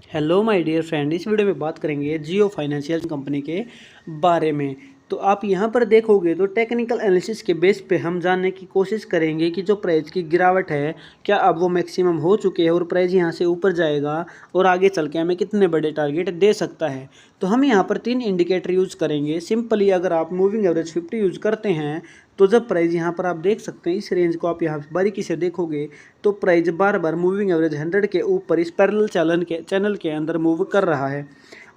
Hello my dear friend, इस video में बात करेंगे जियो फाइनेंशियल कंपनी के बारे में। तो आप यहां पर देखोगे तो टेक्निकल एनालिसिस के बेस पे हम जानने की कोशिश करेंगे कि जो प्राइस की गिरावट है क्या अब वो मैक्सिमम हो चुके हैं और प्राइस यहां से ऊपर जाएगा और आगे चल के हमें कितने बड़े टारगेट दे सकता है। तो हम यहां पर 3 इंडिकेटर यूज़ करेंगे। सिंपली अगर आप मूविंग एवरेज 50 यूज़ करते हैं तो जब प्राइस यहाँ पर आप देख सकते हैं, इस रेंज को आप यहाँ बारीकी से देखोगे तो प्राइस बार बार मूविंग एवरेज 100 के ऊपर इस पैरेलल चैनल के अंदर मूव कर रहा है।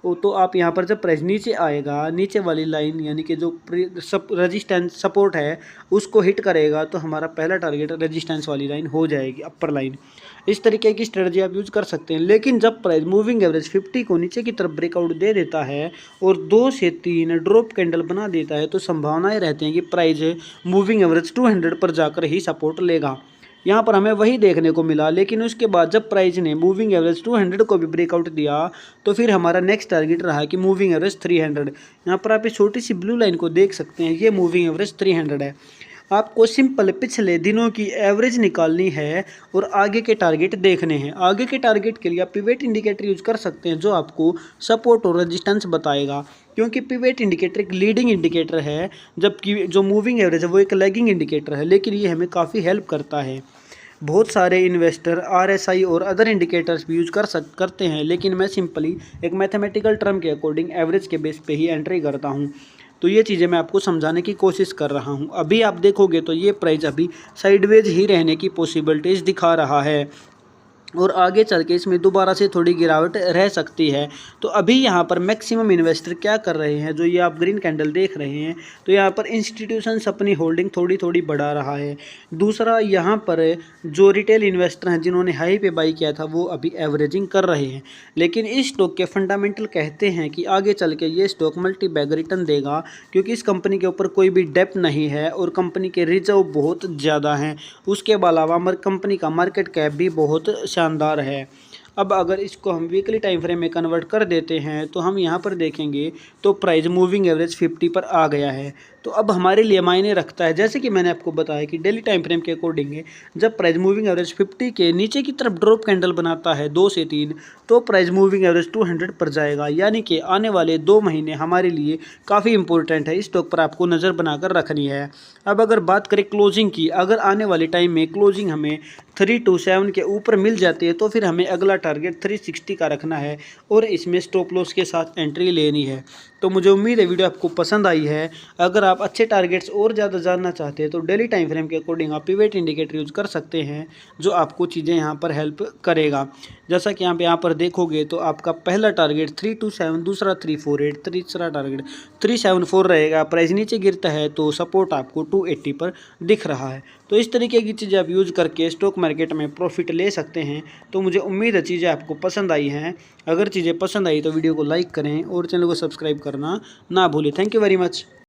वो तो आप यहाँ पर जब प्राइस नीचे आएगा, नीचे वाली लाइन यानी कि जो रेजिस्टेंस सपोर्ट है उसको हिट करेगा तो हमारा पहला टारगेट रेजिस्टेंस वाली लाइन हो जाएगी, अपर लाइन। इस तरीके की स्ट्रेटजी आप यूज़ कर सकते हैं। लेकिन जब प्राइस मूविंग एवरेज 50 को नीचे की तरफ ब्रेकआउट दे देता है और 2 से 3 ड्रॉप कैंडल बना देता है तो संभावनाएं रहती हैं कि प्राइस मूविंग एवरेज 200 पर जाकर ही सपोर्ट लेगा। यहाँ पर हमें वही देखने को मिला, लेकिन उसके बाद जब प्राइस ने मूविंग एवरेज 200 को भी ब्रेकआउट दिया तो फिर हमारा नेक्स्ट टारगेट रहा कि मूविंग एवरेज 300। यहाँ पर आप इस छोटी सी ब्लू लाइन को देख सकते हैं, ये मूविंग एवरेज 300 है। आपको सिंपल पिछले दिनों की एवरेज निकालनी है और आगे के टारगेट देखने हैं। आगे के टारगेट के लिए आप पिवेट इंडिकेटर यूज कर सकते हैं जो आपको सपोर्ट और रेजिस्टेंस बताएगा, क्योंकि पिवेट इंडिकेटर एक लीडिंग इंडिकेटर है जबकि जो मूविंग एवरेज है वो एक लैगिंग इंडिकेटर है। लेकिन ये हमें काफ़ी हेल्प करता है। बहुत सारे इन्वेस्टर आरएसआई और अदर इंडिकेटर्स भी यूज करते हैं, लेकिन मैं सिंपली एक मैथमेटिकल टर्म के अकॉर्डिंग एवरेज के बेस पे ही एंट्री करता हूँ। तो ये चीज़ें मैं आपको समझाने की कोशिश कर रहा हूँ। अभी आप देखोगे तो ये प्राइस अभी साइडवेज ही रहने की पॉसिबिलिटीज़ दिखा रहा है और आगे चल के इसमें दोबारा से थोड़ी गिरावट रह सकती है। तो अभी यहाँ पर मैक्सिमम इन्वेस्टर क्या कर रहे हैं, जो ये आप ग्रीन कैंडल देख रहे हैं, तो यहाँ पर इंस्टीट्यूशंस अपनी होल्डिंग थोड़ी थोड़ी बढ़ा रहा है। दूसरा, यहाँ पर जो रिटेल इन्वेस्टर हैं जिन्होंने हाई पे बाई किया था वो अभी एवरेजिंग कर रहे हैं। लेकिन इस स्टॉक के फंडामेंटल कहते हैं कि आगे चल के ये स्टॉक मल्टी बैग रिटर्न देगा, क्योंकि इस कंपनी के ऊपर कोई भी डेप्ट नहीं है और कंपनी के रिजर्व बहुत ज़्यादा हैं। उसके अलावा कंपनी का मार्केट कैप भी बहुत शानदार है। अब अगर इसको हम वीकली टाइम फ्रेम में कन्वर्ट कर देते हैं तो हम यहाँ पर देखेंगे तो प्राइस मूविंग एवरेज 50 पर आ गया है। तो अब हमारे लिए मायने रखता है, जैसे कि मैंने आपको बताया कि डेली टाइम फ्रेम के अकॉर्डिंग जब प्राइस मूविंग एवरेज 50 के नीचे की तरफ ड्रॉप कैंडल बनाता है 2 से 3, तो प्राइस मूविंग एवरेज 200 पर जाएगा। यानी कि आने वाले 2 महीने हमारे लिए काफ़ी इंपॉर्टेंट है। इस स्टॉक पर आपको नज़र बनाकर रखनी है। अब अगर बात करें क्लोजिंग की, अगर आने वाले टाइम में क्लोजिंग हमें 327 के ऊपर मिल जाती है तो फिर हमें अगला टारगेट 360 का रखना है और इसमें स्टॉप लॉस के साथ एंट्री लेनी है। तो मुझे उम्मीद है वीडियो आपको पसंद आई है। अगर आप अच्छे टारगेट्स और ज़्यादा जानना चाहते हैं तो डेली टाइम फ्रेम के अकॉर्डिंग आप पिवेट इंडिकेटर यूज़ कर सकते हैं, जो आपको चीज़ें यहाँ पर हेल्प करेगा। जैसा कि आप यहाँ पर देखोगे तो आपका पहला टारगेट 327, दूसरा 348, तीसरा टारगेट 374 रहेगा। प्राइस नीचे गिरता है तो सपोर्ट आपको 280 पर दिख रहा है। तो इस तरीके की चीज़ें आप यूज़ करके स्टॉक मार्केट में प्रॉफिट ले सकते हैं। तो मुझे उम्मीद है चीज़ें आपको पसंद आई हैं। अगर चीज़ें पसंद आई तो वीडियो को लाइक करें और चैनल को सब्सक्राइब करना ना भूलें। Thank you very much.